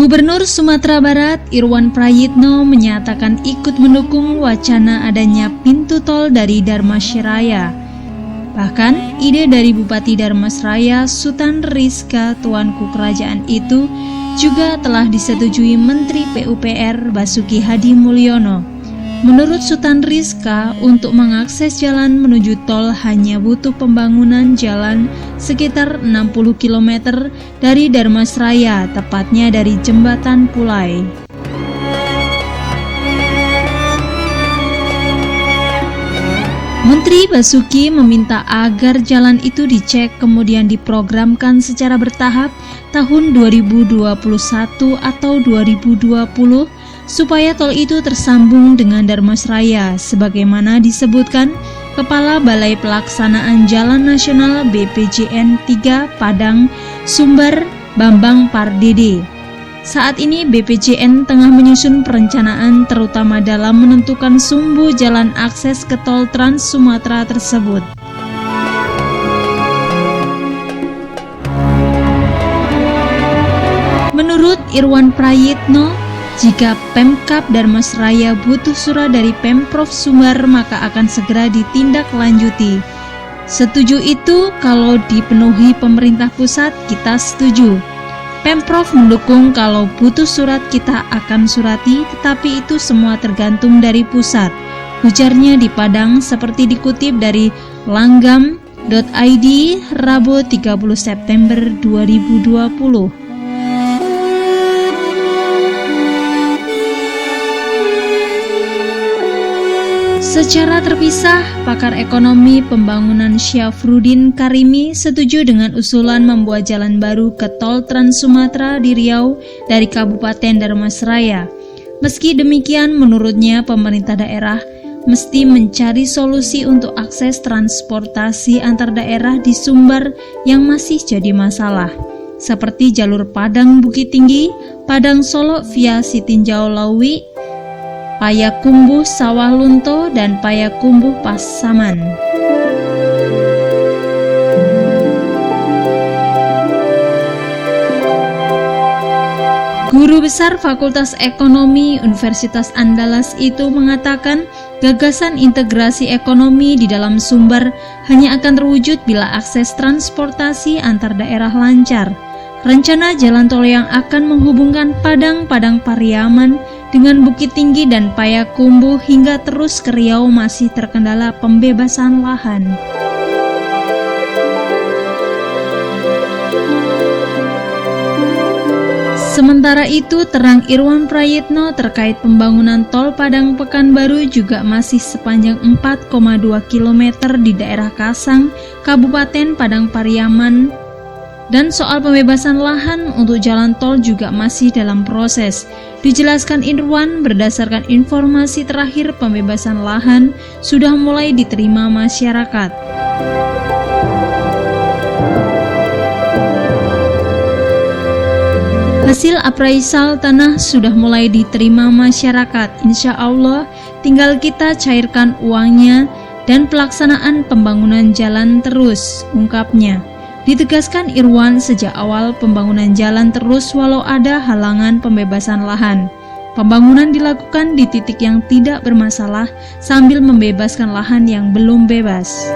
Gubernur Sumatera Barat Irwan Prayitno menyatakan ikut mendukung wacana adanya pintu tol dari Dharmasraya. Bahkan, ide dari Bupati Dharmasraya Sutan Rizka Tuanku Kerajaan itu juga telah disetujui Menteri PUPR Basuki Hadi Mulyono. Menurut Sutan Rizka, untuk mengakses jalan menuju tol hanya butuh pembangunan jalan sekitar 60 km dari Dharmasraya, tepatnya dari Jembatan Pulai. Menteri Basuki meminta agar jalan itu dicek kemudian diprogramkan secara bertahap tahun 2021 atau 2020 supaya tol itu tersambung dengan Dharmasraya sebagaimana disebutkan Kepala Balai Pelaksanaan Jalan Nasional BPJN 3 Padang Sumber Bambang Pardede. Saat ini BPJN tengah menyusun perencanaan terutama dalam menentukan sumbu jalan akses ke tol Trans Sumatera tersebut. Menurut Irwan Prayitno, jika Pemkab Dharmasraya butuh surat dari Pemprov Sumbar maka akan segera ditindaklanjuti. Setuju itu kalau dipenuhi pemerintah pusat kita setuju. Pemprov mendukung kalau butuh surat kita akan surati, tetapi itu semua tergantung dari pusat. Ujarnya di Padang seperti dikutip dari langgam.id Rabu 30 September 2020. Secara terpisah, pakar ekonomi pembangunan Syafruddin Karimi setuju dengan usulan membuat jalan baru ke tol Trans Sumatera di Riau dari Kabupaten Dharmasraya. Meski demikian, menurutnya pemerintah daerah mesti mencari solusi untuk akses transportasi antar daerah di Sumbar yang masih jadi masalah, seperti jalur Padang Bukit Tinggi, Padang Solo via Sitinjau Lawi, Payakumbuh Sawah Lunto, dan Payakumbuh Pasaman. Guru Besar Fakultas Ekonomi Universitas Andalas itu mengatakan gagasan integrasi ekonomi di dalam Sumbar hanya akan terwujud bila akses transportasi antar daerah lancar. Rencana jalan tol yang akan menghubungkan Padang Pariaman dengan Bukit Tinggi dan Payakumbuh hingga terus ke Riau masih terkendala pembebasan lahan. Sementara itu, terang Irwan Prayitno terkait pembangunan tol Padang Pekanbaru juga masih sepanjang 4,2 km di daerah Kasang, Kabupaten Padang Pariaman, dan soal pembebasan lahan untuk jalan tol juga masih dalam proses. Dijelaskan Irwan, berdasarkan informasi terakhir pembebasan lahan sudah mulai diterima masyarakat. Hasil appraisal tanah sudah mulai diterima masyarakat. Insya Allah tinggal kita cairkan uangnya dan pelaksanaan pembangunan jalan terus, ungkapnya. Ditegaskan Irwan, sejak awal pembangunan jalan terus walau ada halangan pembebasan lahan. Pembangunan dilakukan di titik yang tidak bermasalah sambil membebaskan lahan yang belum bebas.